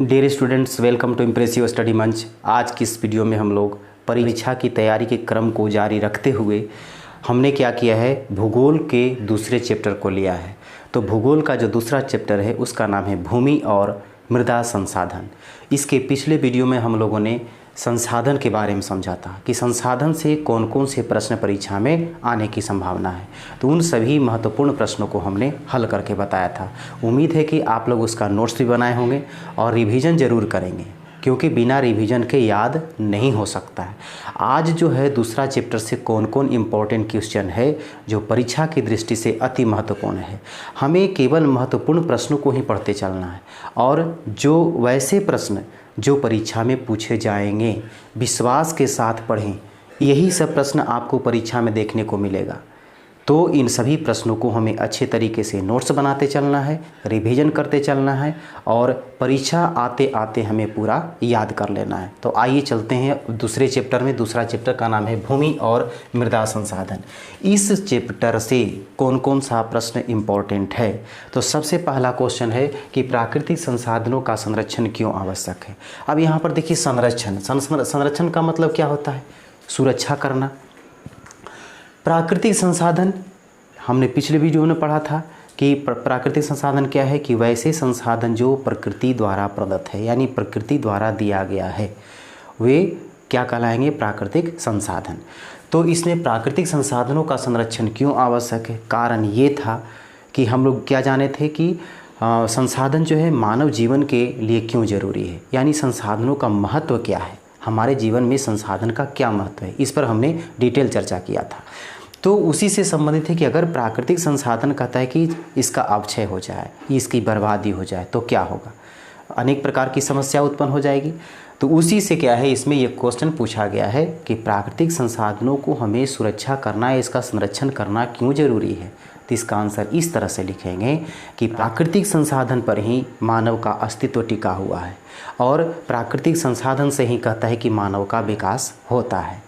Dear students, welcome to impressive study मंच। आज की इस वीडियो में हम लोग परीक्षा की तैयारी के क्रम को जारी रखते हुए हमने क्या किया है, भूगोल के दूसरे चैप्टर को लिया है। तो भूगोल का जो दूसरा चैप्टर है उसका नाम है भूमि और मृदा संसाधन। इसके पिछले वीडियो में हम लोगों ने संसाधन के बारे में समझा था कि संसाधन से कौन कौन से प्रश्न परीक्षा में आने की संभावना है। तो उन सभी महत्वपूर्ण प्रश्नों को हमने हल करके बताया था। उम्मीद है कि आप लोग उसका नोट्स भी बनाए होंगे और रिवीजन ज़रूर करेंगे, क्योंकि बिना रिवीजन के याद नहीं हो सकता है। आज जो है दूसरा चैप्टर से कौन कौन इम्पोर्टेंट क्वेश्चन है जो परीक्षा की दृष्टि से अति महत्वपूर्ण है। हमें केवल महत्वपूर्ण प्रश्नों को ही पढ़ते चलना है और जो वैसे प्रश्न जो परीक्षा में पूछे जाएंगे विश्वास के साथ पढ़ें। यही सब प्रश्न आपको परीक्षा में देखने को मिलेगा। तो इन सभी प्रश्नों को हमें अच्छे तरीके से नोट्स बनाते चलना है, रिवीजन करते चलना है और परीक्षा आते आते हमें पूरा याद कर लेना है। तो आइए चलते हैं दूसरे चैप्टर में। दूसरा चैप्टर का नाम है भूमि और मृदा संसाधन। इस चैप्टर से कौन कौन सा प्रश्न इम्पोर्टेंट है? तो सबसे पहला क्वेश्चन है कि प्राकृतिक संसाधनों का संरक्षण क्यों आवश्यक है। अब यहाँ पर देखिए, संरक्षण का मतलब क्या होता है? सुरक्षा करना। प्राकृतिक संसाधन हमने पिछले वीडियो में पढ़ा था कि प्राकृतिक संसाधन क्या है कि वैसे संसाधन जो प्रकृति द्वारा प्रदत्त है, यानी प्रकृति द्वारा दिया गया है, वे क्या कहलाएंगे? प्राकृतिक संसाधन। तो इसमें प्राकृतिक संसाधनों का संरक्षण क्यों आवश्यक है? कारण ये था कि हम लोग क्या जाने थे कि संसाधन जो है मानव जीवन के लिए क्यों ज़रूरी है, यानी संसाधनों का महत्व क्या है, हमारे जीवन में संसाधन का क्या महत्व है, इस पर हमने डिटेल चर्चा किया था। तो उसी से संबंधित है कि अगर प्राकृतिक संसाधन कहता है कि इसका अपक्षय हो जाए, इसकी बर्बादी हो जाए तो क्या होगा? अनेक प्रकार की समस्या उत्पन्न हो जाएगी। तो उसी से क्या है, इसमें ये क्वेश्चन पूछा गया है कि प्राकृतिक संसाधनों को हमें सुरक्षा करना है, इसका संरक्षण करना क्यों ज़रूरी है। तो इसका आंसर इस तरह से लिखेंगे कि प्राकृतिक संसाधन पर ही मानव का अस्तित्व टिका हुआ है और प्राकृतिक संसाधन से ही कहता है कि मानव का विकास होता है।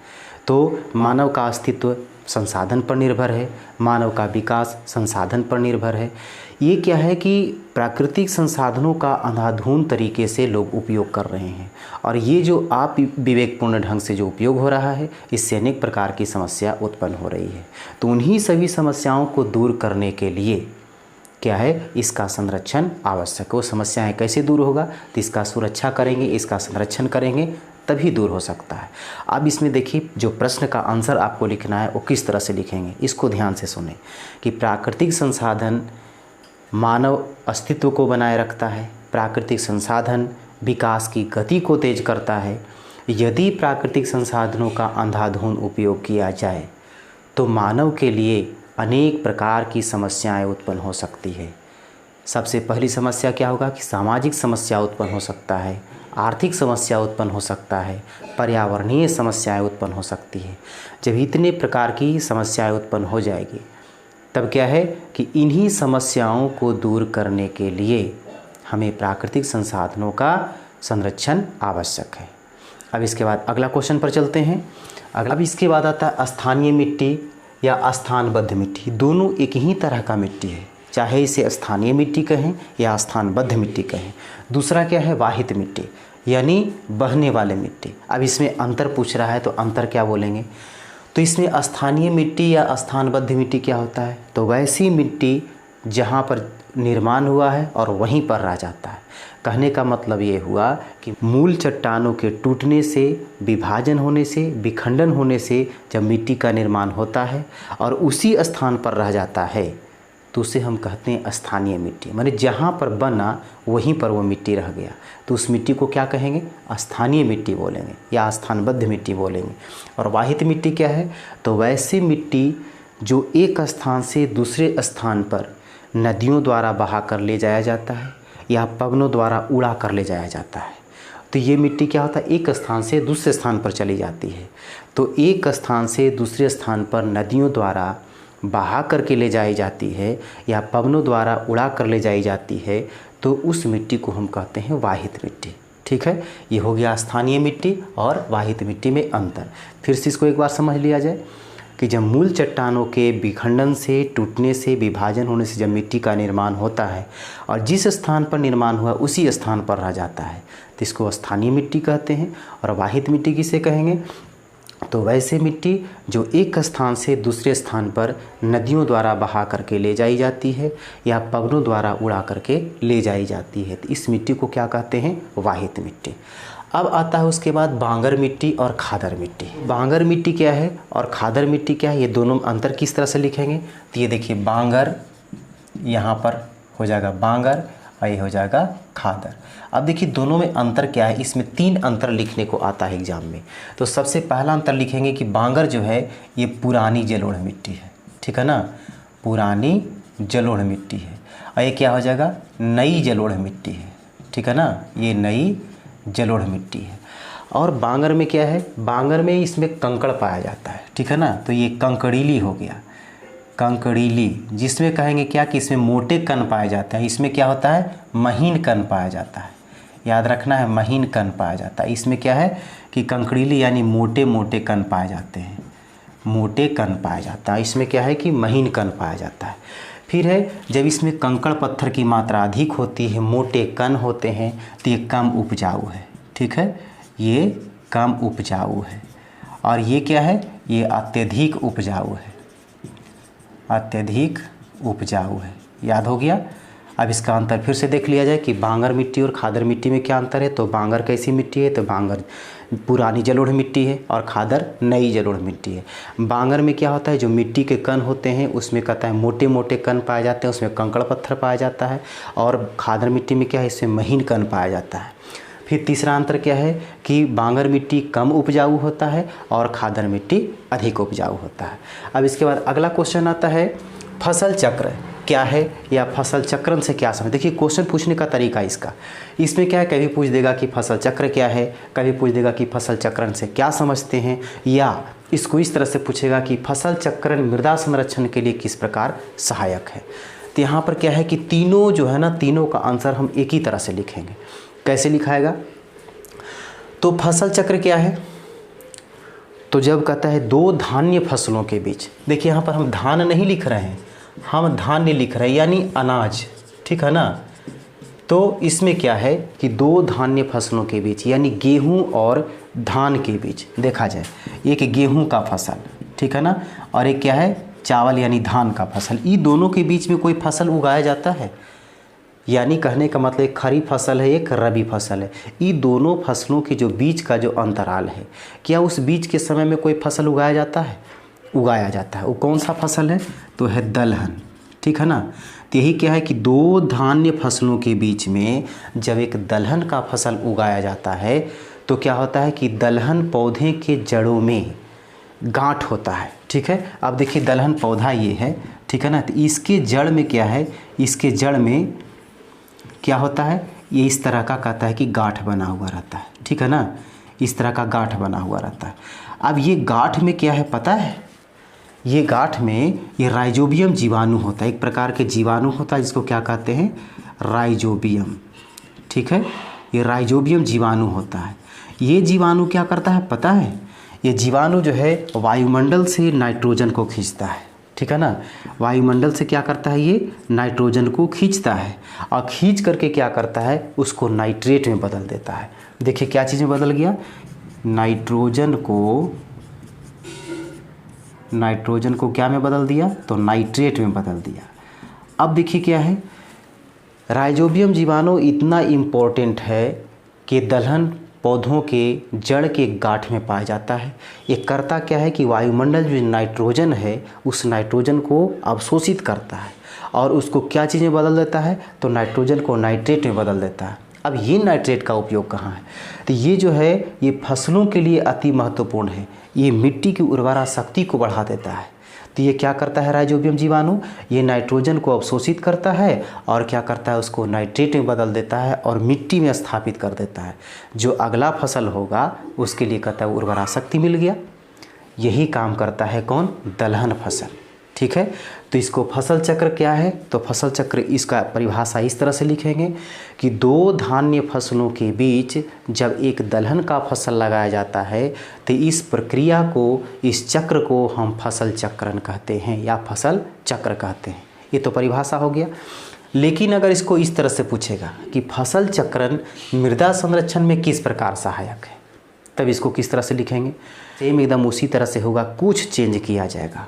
तो मानव का अस्तित्व संसाधन पर निर्भर है, मानव का विकास संसाधन पर निर्भर है। ये क्या है कि प्राकृतिक संसाधनों का अंधाधुंध तरीके से लोग उपयोग कर रहे हैं और ये जो आप विवेकपूर्ण ढंग से जो उपयोग हो रहा है, इससे अनेक प्रकार की समस्या उत्पन्न हो रही है। तो उन्हीं सभी समस्याओं को दूर करने के लिए क्या है, इसका संरक्षण आवश्यक है। वो समस्याएं कैसे दूर होगा? तो इसका सुरक्षा करेंगे, इसका संरक्षण करेंगे, तभी दूर हो सकता है। अब इसमें देखिए, जो प्रश्न का आंसर आपको लिखना है वो किस तरह से लिखेंगे, इसको ध्यान से सुने कि प्राकृतिक संसाधन मानव अस्तित्व को बनाए रखता है, प्राकृतिक संसाधन विकास की गति को तेज करता है। यदि प्राकृतिक संसाधनों का अंधाधुंध उपयोग किया जाए तो मानव के लिए अनेक प्रकार की समस्याएं उत्पन्न हो सकती है। सबसे पहली समस्या क्या होगा कि सामाजिक समस्या उत्पन्न हो सकता है, आर्थिक समस्या उत्पन्न हो सकता है, पर्यावरणीय समस्याएं उत्पन्न हो सकती है। जब इतने प्रकार की समस्याएं उत्पन्न हो जाएगी तब क्या है कि इन्हीं समस्याओं को दूर करने के लिए हमें प्राकृतिक संसाधनों का संरक्षण आवश्यक है। अब इसके बाद अगला क्वेश्चन पर चलते हैं। अब इसके बाद आता है स्थानीय मिट्टी या स्थानबद्ध मिट्टी। दोनों एक ही तरह का मिट्टी है, चाहे इसे स्थानीय मिट्टी कहें या स्थानबद्ध मिट्टी कहें। दूसरा क्या है? वाहित मिट्टी, यानी बहने वाले मिट्टी। अब इसमें अंतर पूछ रहा है तो अंतर क्या बोलेंगे? तो इसमें स्थानीय मिट्टी या स्थानबद्ध मिट्टी क्या होता है? तो वैसी मिट्टी जहाँ पर निर्माण हुआ है और वहीं पर रह जाता है। कहने का मतलब ये हुआ कि मूल चट्टानों के टूटने से, विभाजन होने से, विखंडन होने से जब मिट्टी का निर्माण होता है और उसी स्थान पर रह जाता है तो उसे हम कहते हैं स्थानीय मिट्टी। माने जहाँ पर बना वहीं पर वो मिट्टी रह गया, तो उस मिट्टी को क्या कहेंगे? स्थानीय मिट्टी बोलेंगे या स्थानबद्ध मिट्टी बोलेंगे। और वाहित मिट्टी क्या है? तो वैसी मिट्टी जो एक स्थान से दूसरे स्थान पर नदियों द्वारा बहा कर ले जाया जाता है या पवनों द्वारा उड़ा कर ले जाया जाता है। तो ये मिट्टी क्या होता है? एक स्थान से दूसरे स्थान पर चली जाती है। तो एक स्थान से दूसरे स्थान पर नदियों द्वारा बहा करके ले जाई जाती है या पवनों द्वारा उड़ा कर ले जाई जाती है, तो उस मिट्टी को हम कहते हैं वाहित मिट्टी। ठीक है, ये हो गया स्थानीय मिट्टी और वाहित मिट्टी में अंतर। फिर से इसको एक बार समझ लिया जाए कि जब मूल चट्टानों के विखंडन से, टूटने से, विभाजन होने से जब मिट्टी का निर्माण होता है और जिस स्थान पर निर्माण हुआ उसी स्थान पर रह जाता है तो इसको स्थानीय मिट्टी कहते हैं। और वाहित मिट्टी किसे कहेंगे? तो वैसे मिट्टी जो एक स्थान से दूसरे स्थान पर नदियों द्वारा बहा करके ले जाई जाती है या पवनों द्वारा उड़ा करके ले जाई जाती है, तो इस मिट्टी को क्या कहते हैं? वाहित मिट्टी। अब आता है उसके बाद बांगर मिट्टी और खादर मिट्टी। बांगर मिट्टी क्या है और खादर मिट्टी क्या है, ये दोनों अंतर किस तरह से लिखेंगे? तो ये देखिए, बांगर यहाँ पर हो जाएगा बांगर और ये हो जाएगा खादर। अब देखिए दोनों में अंतर क्या है, इसमें 3 अंतर लिखने को आता है एग्जाम में। तो सबसे पहला अंतर लिखेंगे कि बांगर जो है ये पुरानी जलोढ़ मिट्टी है, ठीक है ना, पुरानी जलोढ़ मिट्टी है। और ये क्या हो जाएगा? नई जलोढ़ मिट्टी है, ठीक है ना, ये नई जलोढ़ मिट्टी है। और बांगर में क्या है? बांगर में इसमें कंकड़ पाया जाता है, ठीक है ना, तो ये कंकड़ीली हो गया, कंकड़ीली, जिसमें कहेंगे क्या कि इसमें मोटे कण पाए जाते हैं। इसमें क्या होता है? महीन कण पाया जाता है, याद रखना है, महीन कण पाया जाता है। इसमें क्या है कि कंकड़ीली यानी मोटे मोटे कण पाए जाते हैं, मोटे कण पाया जाता है। इसमें क्या है कि महीन कण पाया जाता है। फिर है जब इसमें कंकड़ पत्थर की मात्रा अधिक होती है, मोटे कण होते हैं, तो ये कम उपजाऊ है, ठीक है, ये कम उपजाऊ है। और ये क्या है? ये अत्यधिक उपजाऊ है, अत्यधिक उपजाऊ है। याद हो गया? अब इसका अंतर फिर से देख लिया जाए कि बांगर मिट्टी और खादर मिट्टी में क्या अंतर है। तो बांगर कैसी मिट्टी है? तो बांगर पुरानी जलोढ़ मिट्टी है और खादर नई जलोढ़ मिट्टी है। बांगर में क्या होता है, जो मिट्टी के कण होते हैं उसमें कहता है मोटे मोटे कण पाए जाते हैं, उसमें कंकड़ पत्थर पाया जाता है। और खादर मिट्टी में क्या है, इसमें महीन कण पाया जाता है। फिर तीसरा अंतर क्या है कि बांगर मिट्टी कम उपजाऊ होता है और खादर मिट्टी अधिक उपजाऊ होता है। अब इसके बाद अगला क्वेश्चन आता है, फसल चक्र क्या है या फसल चक्रण से क्या समझ। देखिए क्वेश्चन पूछने का तरीका इसका, इसमें क्या है, कभी पूछ देगा कि फसल चक्र क्या है, कभी पूछ देगा कि फसल चक्रण से क्या समझते हैं, या इसको इस तरह से पूछेगा कि फसल चक्रण मृदा संरक्षण के लिए किस प्रकार सहायक है। तो यहाँ पर क्या है कि तीनों जो है ना, तीनों का आंसर हम एक ही तरह से लिखेंगे। कैसे लिखाएगा? तो फसल चक्र क्या है, तो जब कहता है 2 धान्य फसलों के बीच, देखिए यहाँ पर हम धान नहीं लिख रहे हैं, हम धान्य लिख रहे हैं यानी अनाज, ठीक है ना। तो इसमें क्या है कि 2 धान्य फसलों के बीच यानी गेहूं और धान के बीच देखा जाए, एक गेहूं का फसल, ठीक है ना, और एक क्या है, चावल यानी धान का फसल। ये दोनों के बीच में कोई फसल उगाया जाता है? यानी कहने का मतलब एक खरीफ फसल है, एक रबी फसल है। ये दोनों फसलों के जो बीच का जो अंतराल है, क्या उस बीच के समय में कोई फसल उगाया जाता है? उगाया जाता है। वो कौन सा फसल है? तो है दलहन, ठीक है ना। तो यही क्या है कि 2 धान्य फसलों के बीच में जब एक दलहन का फसल उगाया जाता है तो क्या होता है कि दलहन पौधे के जड़ों में गांठ होता है, ठीक है। अब देखिए दलहन पौधा ये है, ठीक है ना, तो इसके जड़ में क्या है, इसके जड़ में क्या होता है, ये इस तरह का कहता है कि गांठ बना हुआ रहता है, ठीक है ना, इस तरह का गांठ बना हुआ रहता है। अब ये गांठ में क्या है पता है, ये गांठ में ये राइजोबियम जीवाणु होता है, एक प्रकार के जीवाणु होता है जिसको क्या कहते हैं, राइजोबियम, ठीक है, ये राइजोबियम जीवाणु होता है। ये जीवाणु क्या करता है पता है, ये जीवाणु जो है वायुमंडल से नाइट्रोजन को खींचता है, ठीक है ना, वायुमंडल से क्या करता है, ये नाइट्रोजन को खींचता है और खींच करके क्या करता है, उसको नाइट्रेट में बदल देता है। देखिए क्या चीज़ में बदल गया, नाइट्रोजन को क्या में बदल दिया, तो नाइट्रेट में बदल दिया। अब देखिए क्या है, राइजोबियम जीवाणु इतना इम्पोर्टेंट है कि दलहन पौधों के जड़ के गांठ में पाया जाता है। ये करता क्या है कि वायुमंडल जो नाइट्रोजन है उस नाइट्रोजन को अवशोषित करता है और उसको क्या चीज़ में बदल देता है, तो नाइट्रोजन को नाइट्रेट में बदल देता है। अब ये नाइट्रेट का उपयोग कहाँ है, तो ये जो है ये फसलों के लिए अति महत्वपूर्ण है। ये मिट्टी की उर्वरा शक्ति को बढ़ा देता है। तो ये क्या करता है राइजोबियम जीवाणु, ये नाइट्रोजन को अवशोषित करता है और क्या करता है, उसको नाइट्रेट में बदल देता है और मिट्टी में स्थापित कर देता है। जो अगला फसल होगा उसके लिए कहता है उर्वरा शक्ति मिल गया। यही काम करता है कौन, दलहन फसल, ठीक है। तो इसको फसल चक्र क्या है, तो फसल चक्र इसका परिभाषा इस तरह से लिखेंगे कि दो धान्य फसलों के बीच जब एक दलहन का फसल लगाया जाता है तो इस प्रक्रिया को, इस चक्र को हम फसल चक्रण कहते हैं या फसल चक्र कहते हैं। ये तो परिभाषा हो गया। लेकिन अगर इसको इस तरह से पूछेगा कि फसल चक्रण मृदा संरक्षण में किस प्रकार सहायक है, तब इसको किस तरह से लिखेंगे। सेम एकदम उसी तरह से होगा, कुछ चेंज किया जाएगा।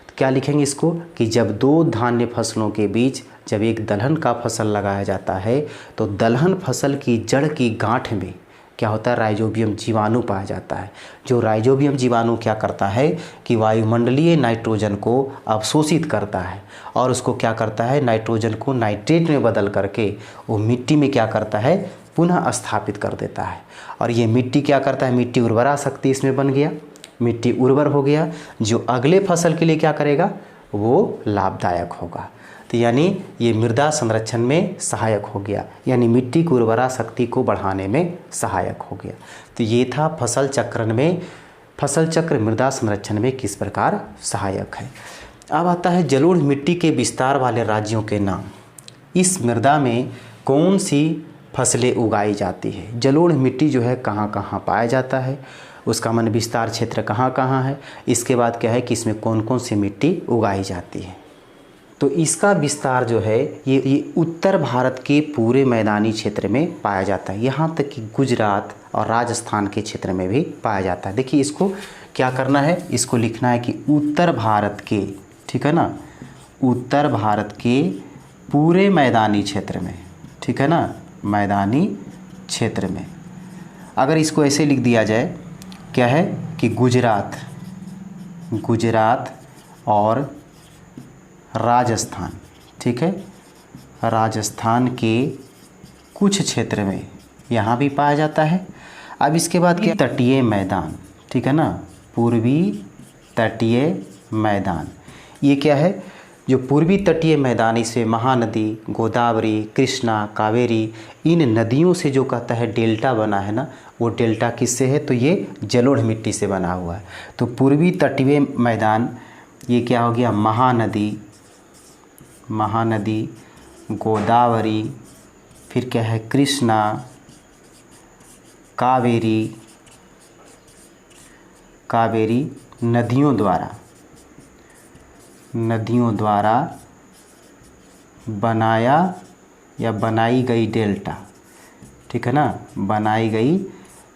तो क्या लिखेंगे इसको कि जब दो धान्य फसलों के बीच जब एक दलहन का फसल लगाया जाता है तो दलहन फसल की जड़ की गांठ में क्या होता है, राइजोबियम जीवाणु पाया जाता है। जो राइजोबियम जीवाणु क्या करता है कि वायुमंडलीय नाइट्रोजन को अवशोषित करता है और उसको क्या करता है, नाइट्रोजन को नाइट्रेट में बदल करके वो मिट्टी में क्या करता है, पुनः स्थापित कर देता है। और ये मिट्टी क्या करता है, मिट्टी उर्वरा शक्ति इसमें बन गया, मिट्टी उर्वर हो गया, जो अगले फसल के लिए क्या करेगा, वो लाभदायक होगा। तो यानी ये मृदा संरक्षण में सहायक हो गया, यानी मिट्टी की उर्वरा शक्ति को बढ़ाने में सहायक हो गया। तो ये था फसल चक्रण में, फसल चक्र मृदा संरक्षण में किस प्रकार सहायक है। अब आता है जलोढ़ मिट्टी के विस्तार वाले राज्यों के नाम। इस मृदा में कौन सी फसलें उगाई जाती है, जलोढ़ मिट्टी जो है कहाँ कहाँ पाया जाता है, उसका मन विस्तार क्षेत्र कहाँ कहाँ है, इसके बाद क्या है कि इसमें कौन कौन सी मिट्टी उगाई जाती है। तो इसका विस्तार जो है ये उत्तर भारत के पूरे मैदानी क्षेत्र में पाया जाता है, यहाँ तक कि गुजरात और राजस्थान के क्षेत्र में भी पाया जाता है। देखिए इसको क्या करना है, इसको लिखना है कि उत्तर भारत के, ठीक है ना, उत्तर भारत के पूरे मैदानी क्षेत्र में, ठीक है ना, मैदानी क्षेत्र में। अगर इसको ऐसे लिख दिया जाए, क्या है कि गुजरात, गुजरात और राजस्थान, ठीक है, राजस्थान के कुछ क्षेत्र में यहाँ भी पाया जाता है। अब इसके बाद क्या, तटीय मैदान, ठीक है ना, पूर्वी तटीय मैदान। ये क्या है, जो पूर्वी तटीय मैदान, इसे महानदी, गोदावरी, कृष्णा, कावेरी, इन नदियों से जो कहता है डेल्टा बना है ना, वो डेल्टा किससे है, तो ये जलोढ़ मिट्टी से बना हुआ है। तो पूर्वी तटीय मैदान ये क्या हो गया, महानदी, महानदी, गोदावरी, फिर क्या है कृष्णा, कावेरी, कावेरी नदियों द्वारा बनाया या बनाई गई डेल्टा, ठीक है ना, बनाई गई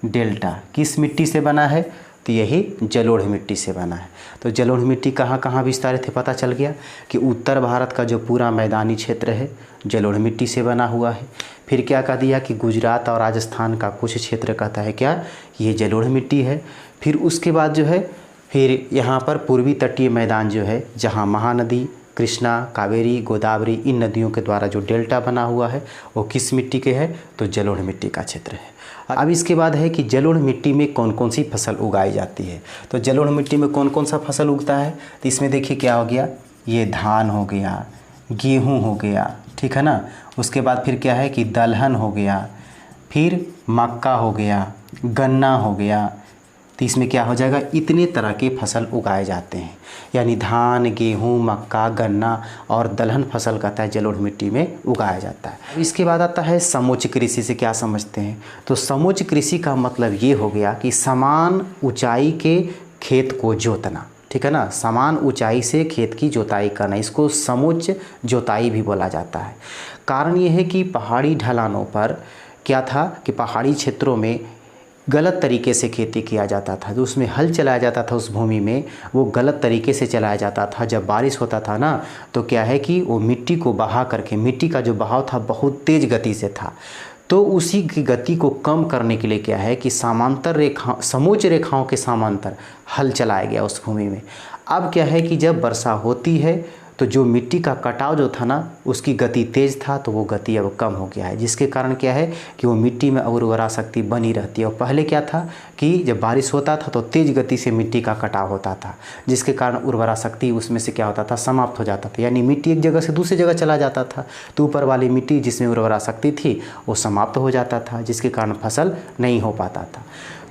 डेल्टा किस मिट्टी से बना है, तो यही जलोढ़ मिट्टी से बना है। तो जलोढ़ मिट्टी कहाँ कहाँ विस्तारित है, पता चल गया कि उत्तर भारत का जो पूरा मैदानी क्षेत्र है जलोढ़ मिट्टी से बना हुआ है। फिर क्या कह दिया कि गुजरात और राजस्थान का कुछ क्षेत्र कहता है क्या, ये जलोढ़ मिट्टी है। फिर उसके बाद जो है, फिर यहाँ पर पूर्वी तटीय मैदान जो है, जहाँ महानदी, कृष्णा, कावेरी, गोदावरी, इन नदियों के द्वारा जो डेल्टा बना हुआ है वो किस मिट्टी के है, तो जलोढ़ मिट्टी का क्षेत्र है। अब इसके बाद है कि जलोढ़ मिट्टी में कौन कौन सी फसल उगाई जाती है। तो जलोढ़ मिट्टी में कौन कौन सा फसल उगता है, तो इसमें देखिए क्या हो गया, ये धान हो गया, गेहूँ हो गया, ठीक है ना। उसके बाद फिर क्या है कि दलहन हो गया, फिर मक्का हो गया, गन्ना हो गया। तो इसमें क्या हो जाएगा, इतने तरह के फसल उगाए जाते हैं, यानी धान, गेहूँ, मक्का, गन्ना और दलहन फसल कहता है जलोढ़ मिट्टी में उगाया जाता है। इसके बाद आता है समोच्च कृषि से क्या समझते हैं। तो समोच्च कृषि का मतलब ये हो गया कि समान ऊंचाई के खेत को जोतना, ठीक है ना, समान ऊंचाई से खेत की जोताई करना, इसको समोच्च जोताई भी बोला जाता है। कारण ये है कि पहाड़ी ढलानों पर क्या था कि पहाड़ी क्षेत्रों में गलत तरीके से खेती किया जाता था, जो उसमें हल चलाया जाता था उस भूमि में, वो गलत तरीके से चलाया जाता था। जब बारिश होता था ना, तो क्या है कि वो मिट्टी को बहा करके, मिट्टी का जो बहाव था बहुत तेज़ गति से था, तो उसी की गति को कम करने के लिए क्या है कि समांतर रेखा, समोच्च रेखाओं के समांतर हल चलाया गया उस भूमि में। अब क्या है कि जब वर्षा होती है तो जो मिट्टी का कटाव जो था ना, उसकी गति तेज़ था, तो वो गति अब कम हो गया है, जिसके कारण क्या है कि वो मिट्टी में उर्वरा शक्ति बनी रहती है। और पहले क्या था कि जब बारिश होता था तो तेज़ गति से मिट्टी का कटाव होता था, जिसके कारण उर्वरा शक्ति उसमें से क्या होता था, समाप्त हो जाता था, यानी मिट्टी एक जगह से दूसरी जगह चला जाता था, तो ऊपर वाली मिट्टी जिसमें उर्वरा शक्ति थी वो समाप्त हो जाता था, जिसके कारण फसल नहीं हो पाता था।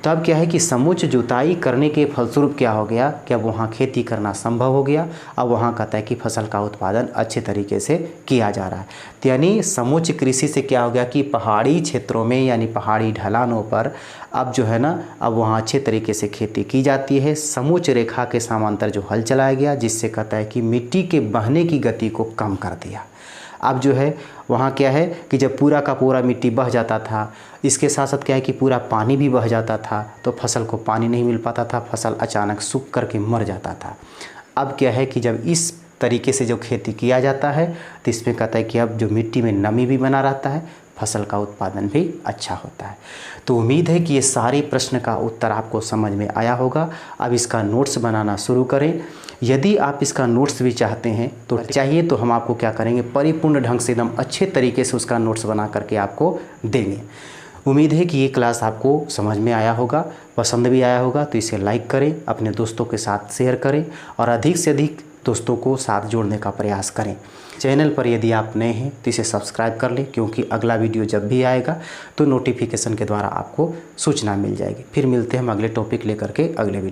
तो अब क्या है कि समुच्च जुताई करने के फलस्वरूप क्या हो गया कि अब वहाँ खेती करना संभव हो गया। अब वहाँ कहता है कि फसल का उत्पादन अच्छे तरीके से किया जा रहा है। तो यानी समुच्च कृषि से क्या हो गया कि पहाड़ी क्षेत्रों में यानी पहाड़ी ढलानों पर अब जो है ना, अब वहाँ अच्छे तरीके से खेती की जाती है। समुच्च रेखा के समांतर जो हल चलाया गया, जिससे कहता है कि मिट्टी के बहने की गति को कम कर दिया। अब जो है वहाँ क्या है कि जब पूरा का पूरा मिट्टी बह जाता था, इसके साथ साथ क्या है कि पूरा पानी भी बह जाता था, तो फसल को पानी नहीं मिल पाता था, फसल अचानक सूख करके मर जाता था। अब क्या है कि जब इस तरीके से जो खेती किया जाता है तो इसमें कहता है कि अब जो मिट्टी में नमी भी बना रहता है, फसल का उत्पादन भी अच्छा होता है। तो उम्मीद है कि ये सारे प्रश्न का उत्तर आपको समझ में आया होगा। अब इसका नोट्स बनाना शुरू करें। यदि आप इसका नोट्स भी चाहते हैं तो चाहिए तो हम आपको क्या करेंगे, परिपूर्ण ढंग से एकदम अच्छे तरीके से उसका नोट्स बना करके आपको देंगे। उम्मीद है कि ये क्लास आपको समझ में आया होगा, पसंद भी आया होगा। तो इसे लाइक करें, अपने दोस्तों के साथ शेयर करें और अधिक से अधिक दोस्तों को साथ जोड़ने का प्रयास करें। चैनल पर यदि आप नए हैं तो इसे सब्सक्राइब कर लें, क्योंकि अगला वीडियो जब भी आएगा तो नोटिफिकेशन के द्वारा आपको सूचना मिल जाएगी। फिर मिलते हैं हम अगले टॉपिक लेकर के अगले वीडियो।